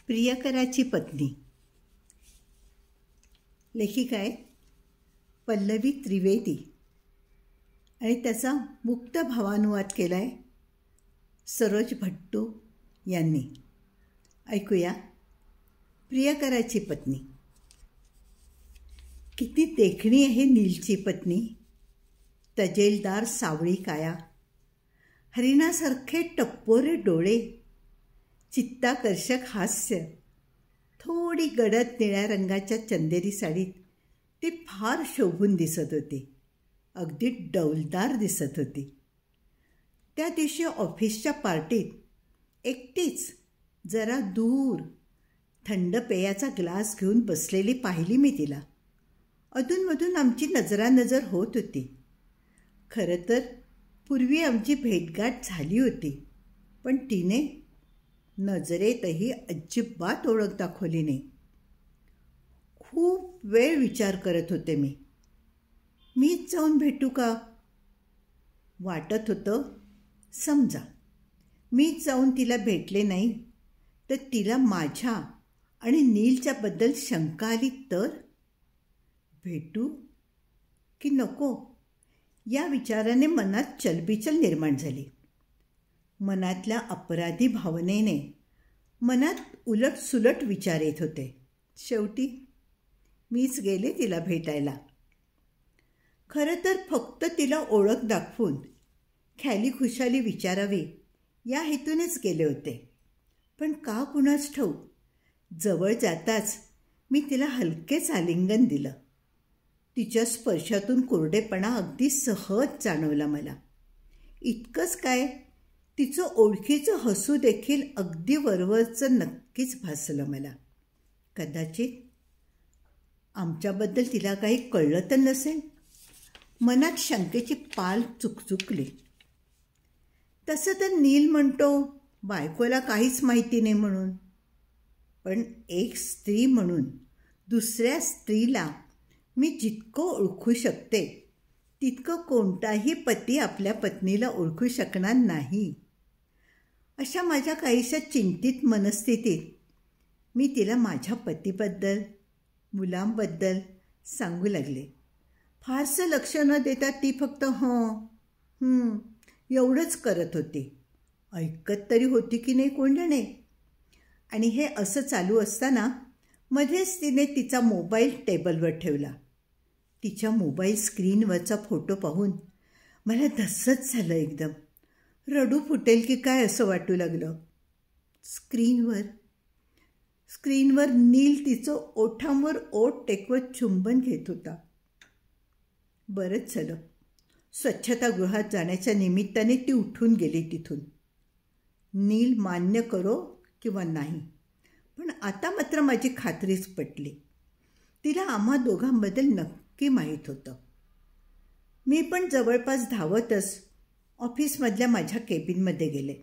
प्रियकराची पत्नी. लेखिका आहे पल्लवी त्रिवेदी आणि त्याचा मुक्त भावानुवाद केला आहे सरोज भट्टू यांनी. ऐकूया प्रियकराची पत्नी. किती देखणी आहे नीलची पत्नी. तजेलदार सावळी काया, हरिणासारखे टप्पोरे डोळे, चित्ताकर्षक हास्य. थोडी गडद निळ्या रंगाच्या चंदेरी साडीत ती फार शोभून दिसत होती. अगदी डौलदार दिसत होती. त्या दिवशी ऑफिसच्या पार्टीत एकटीच जरा दूर थंड पेयाचा ग्लास घेऊन बसलेली पाहिली मी तिला. अधूनमधून आमची नजरानजर होत होती. खरं तर पूर्वी आमची भेटगाठ झाली होती, पण तिने नजरेतही अजिबात ओळख दाखवली नाही. खूप वेळ विचार करत होते मीच जाऊन भेटू का. वाटत होतं समजा मीच जाऊन तिला भेटले नाही तर तिला माझ्या आणि नीलच्याबद्दल शंका आली तर. भेटू की नको या विचाराने मनात चलबिचल निर्माण झाली. मनातल्या अपराधी भावनेने मनात उलटसुलट विचार येत होते. शेवटी मीच गेले तिला भेटायला. खरं तर फक्त तिला ओळख दाखवून ख्याली खुशाली विचारावी या हेतूनेच गेले होते. पण का कुणास ठाऊक जवळ जाताच मी तिला हलकेच आलिंगन दिलं. तिच्या स्पर्शातून कोरडेपणा अगदी सहज जाणवला मला. इतकंच काय, तिचं ओळखीचं हसू देखील अगदी वरवरचं नक्कीच भासलं मला. कदाचित आमच्याबद्दल तिला काही कळलं तर नसेल. मनात शंकेची पाल चुकचुकली. तसं तर नील म्हणतो बायकोला काहीच माहिती नाही म्हणून, पण एक स्त्री म्हणून दुसऱ्या स्त्रीला मी जितकं ओळखू शकते तितकं कोणताही पती आपल्या पत्नीला ओळखू शकणार नाही. अशा माझ्या काहीशा चिंतित मनस्थितीत मी तिला माझ्या पतीबद्दल मुलांबद्दल सांगू लागले. फारसं लक्ष न देता ती फक्त एवढंच करत होती. ऐकत तरी होती की नाही कोण जाणे. आणि हे असं चालू असताना मध्येच तिने तिचा मोबाईल टेबलवर ठेवला. तिच्या मोबाईल स्क्रीनवरचा फोटो पाहून मला धस्सच झालं. एकदम रडू फुटेल की काय असं वाटू लागलं. स्क्रीनवर नील तिचं ओठांवर ओठ टेकवत चुंबन घेत होता. बरंच झालं स्वच्छतागृहात जाण्याच्या निमित्ताने ती उठून गेली तिथून. नील मान्य करो किंवा नाही, पण आता मात्र माझी खात्रीच पटली. तिला आम्हा दोघांबद्दल नक्की माहीत होतं. मी पण जवळपास धावतच ऑफिसमधल्या माझ्या केबिनमध्ये गेले.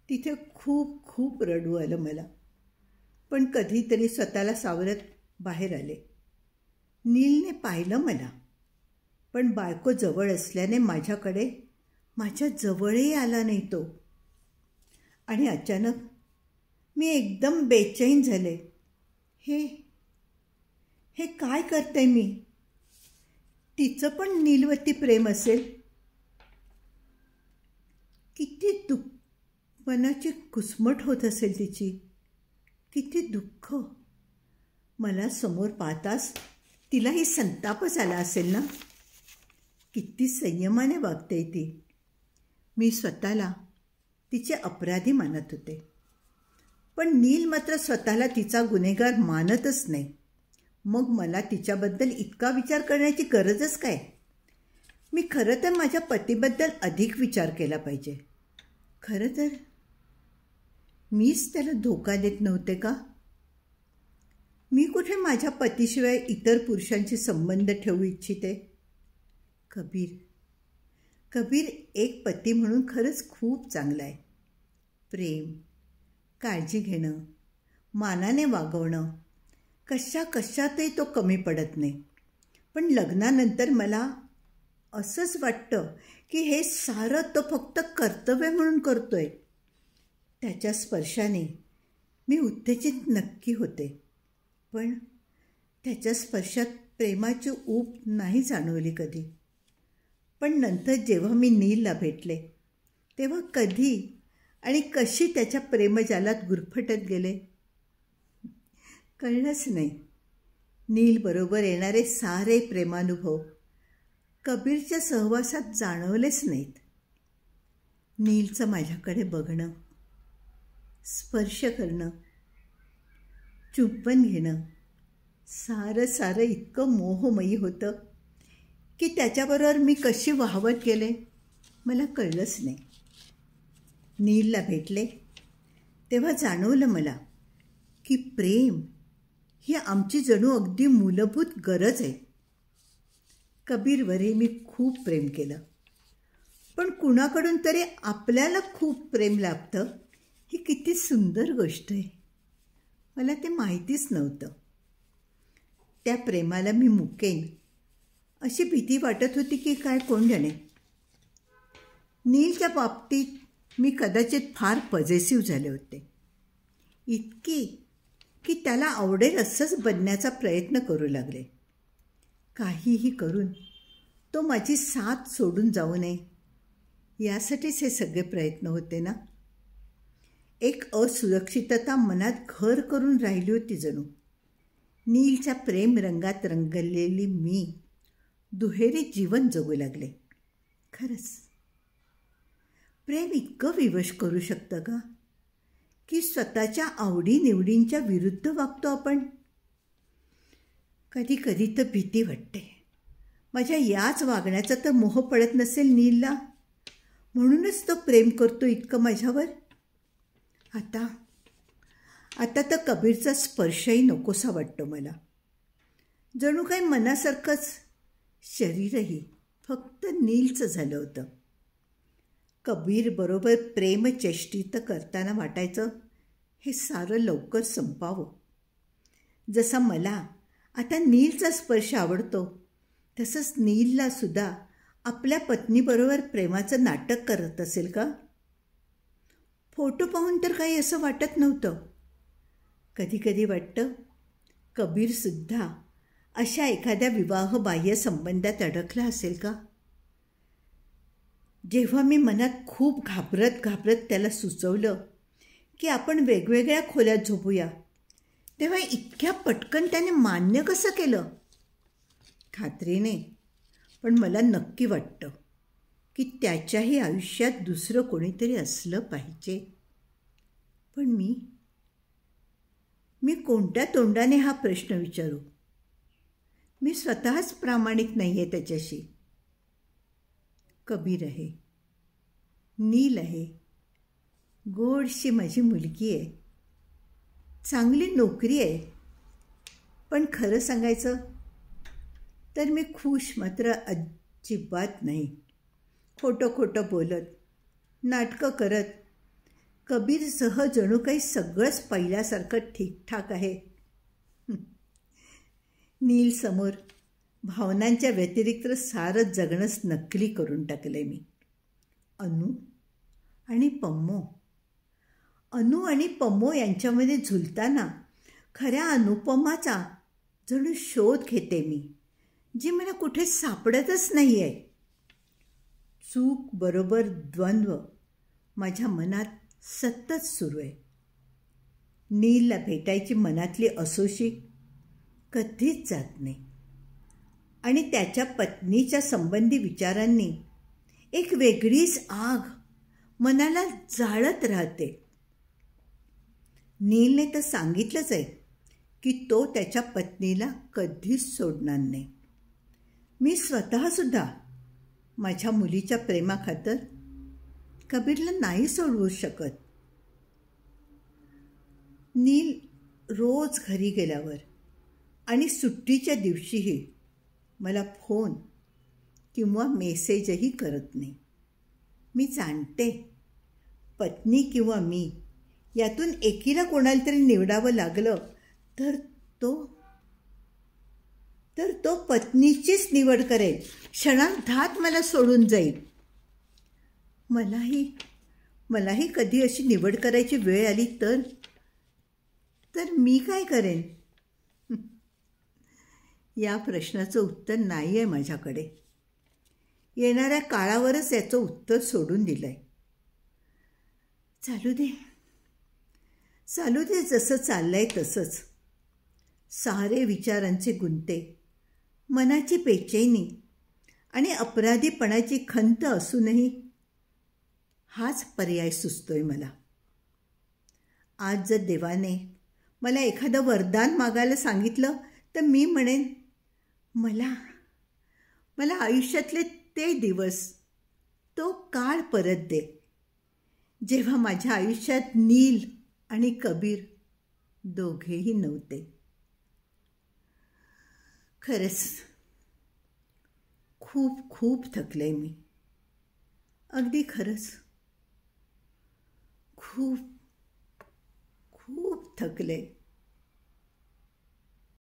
तिथे खूप खूप रडू आलं मला, पण कधीतरी स्वतःला सावरत बाहेर आले. नीलने पाहिलं मला, पण बायको जवळ असल्याने माझ्याकडे माझ्या जवळही आला नाही तो. आणि अचानक मी एकदम बेचैन झाले. हे काय करते मी. तिचं पण नीलवरती प्रेम असेल. किती मनाची घुसमट होत असेल तिची. किती दुःख. मला समोर पाहताच तिलाही संतापच आला असेल ना. किती संयमाने वागते ती. मी स्वतःला तिचे अपराधी मानत होते, पण नील मात्र स्वतःला तिचा गुन्हेगार मानतच नाही. मग मला तिच्याबद्दल इतका विचार करण्याची गरजच काय. मी खरं तर माझ्या पतीबद्दल अधिक विचार केला पाहिजे. खरं तर मीच त्याला धोका देत नव्हते का. मी कुठे माझ्या पतीशिवाय इतर पुरुषांशी संबंध ठेवू इच्छिते. कबीर एक पती म्हणून खरंच खूप चांगला आहे. प्रेम, काळजी घेणं, मानाने वागवणं, कशातही तो कमी पडत नाही. पण लग्नानंतर मला असंच वाटतं की हे सारं तो फक्त कर्तव्य म्हणून करतोय. त्याच्या स्पर्शाने मी उत्तेजित नक्की होते, पण त्याच्या स्पर्शात प्रेमाची ऊब नाही जाणवली कधी. पण नंतर जेव्हा मी नीलला भेटले तेव्हा कधी आणि कशी त्याच्या प्रेमजालात गुरफटत गेले कळलंच नाही. नीलबरोबर येणारे सारे प्रेमानुभव कबीरच्या सहवासात जाणवलेच नाहीत. नीलचं माझ्याकडे बघणं, स्पर्श करणं, चुंबन घेणं सारं इतकं मोहमयी होतं की त्याच्याबरोबर मी कशी वाहवत गेले मला कळलंच नाही. नीलला भेटले तेव्हा जाणवलं मला की प्रेम ही आमची जणू अगदी मूलभूत गरज आहे. कबीरवरही मी खूप प्रेम केलं, पण कुणाकडून तरी आपल्याला खूप प्रेम लाभतं ही किती सुंदर गोष्ट आहे. मला ते माहितीच नव्हतं. त्या प्रेमाला मी मुकेन अशी भीती वाटत होती की काय कोण जाणे. नीलच्या बाबतीत मी कदाचित फार पॉझिटिव्ह झाले होते, इतकी की त्याला आवडेल असंच बनण्याचा प्रयत्न करू लागले. काहीही करून तो माझी साथ सोडून जाऊ नये यासाठीच हे सगळे प्रयत्न होते ना. एक असुरक्षितता मनात घर करून राहिली होती जणू. नीलच्या प्रेम रंगात रंगलेली मी दुहेरी जीवन जगू लागले. खरंच प्रेम इतकं विवश करू शकतं का की स्वतःच्या आवडीनिवडींच्या विरुद्ध वागतो आपण. कधी कधी तर भीती वाटते माझ्या याच वागण्याचा तर मोह पडत नसेल नीलला, म्हणूनच तो प्रेम करतो इतकं माझ्यावर. आता तर कबीरचा स्पर्शही नकोसा वाटतो मला. जणू काही मनासारखंच शरीरही फक्त नीलचं झालं होतं. कबीरबरोबर प्रेमचेष्टित करताना वाटायचं हे सारं लवकर संपावं. जसा मला आता नीलचा स्पर्श आवडतो तसंच नीलला सुद्धा आपल्या पत्नीबरोबर प्रेमाचं नाटक करत असेल का. फोटो पाहून तर काही असं वाटत नव्हतं. कधी कधी वाटतं कबीरसुद्धा अशा एखाद्या विवाहबाह्य संबंधात अडकला असेल का. जेव्हा मी मनात खूप घाबरत त्याला सुचवलं की आपण वेगवेगळ्या खोल्यात झोपूया तेव्हा इतक्या पटकन त्याने मान्य कसं केलं. खात्रीने पण मला नक्की वाटतं की त्याच्याही आयुष्यात दुसरं कोणीतरी असलं पाहिजे. पण मी कोणत्या तोंडाने हा प्रश्न विचारू. मी स्वतःच प्रामाणिक नाही आहे त्याच्याशी. कबीर आहे, नील आहे, गोडशी माझी मुलगी आहे, चांगली नोकरी आहे. पण खरं सांगायचं तर मी खुश मात्र अजिबात नाही. खोटं बोलत, नाटकं करत कबीरसह जणू काही सगळंच पहिल्यासारखं ठीकठाक आहे. नीलसमोर भावनांच्या व्यतिरिक्त सारं जगणंच नकली करून टाकलं आहे मी. अनु आणि पम्मो यांच्यामध्ये झुलताना खऱ्या अनुपमाचा जणू शोध घेते मी, जी मला कुठे सापडतच नाही आहे. चूक बरोबर द्वंद्व माझ्या मनात सतत सुरू आहे. नीलला भेटायची मनातली असोशी कधीच जात नाही आणि त्याच्या पत्नीच्या संबंधी विचारांनी एक वेगळीच आग मनाला जाळत राहते. नीलने तर सांगितलंच आहे की तो त्याच्या पत्नीला कधीच सोडणार नाही. मी स्वतःसुद्धा माझ्या मुलीच्या प्रेमाखातर कबीरला नाही सोडवू शकत. नील रोज घरी गेल्यावर आणि सुट्टीच्या दिवशीही मला फोन किंवा मेसेजही करत नाही. मी जाणते पत्नी किंवा मी यातून एकीला कोणाला तरी निवडावं लागलं तर तो पत्नीचीच निवड करेल, क्षणार्धात मला सोडून जाईल. मलाही कधी अशी निवड करायची वेळ आली तर तर मी काय करेन? या प्रश्नाचं उत्तर नाही आहे माझ्याकडे. येणाऱ्या काळावरच याचं उत्तर सोडून दिलं आहे. चालू दे, चालू दे, जसं चाललंय तसंच. सारे विचारांचे गुंते, मनाची बेचैनी आणि अपराधीपणाची खंत असूनही हाच पर्याय सुचतोय मला. आज जर देवाने मला एखादं वरदान मागायला सांगितलं तर मी म्हणेन, मला आयुष्यातले ते दिवस, तो काळ परत दे, जेव्हा माझ्या आयुष्यात नील आणि कबीर दोघेही नव्हते. खरंच खूप खूप थकले मी. अगदी खरंच खूप खूप थकले.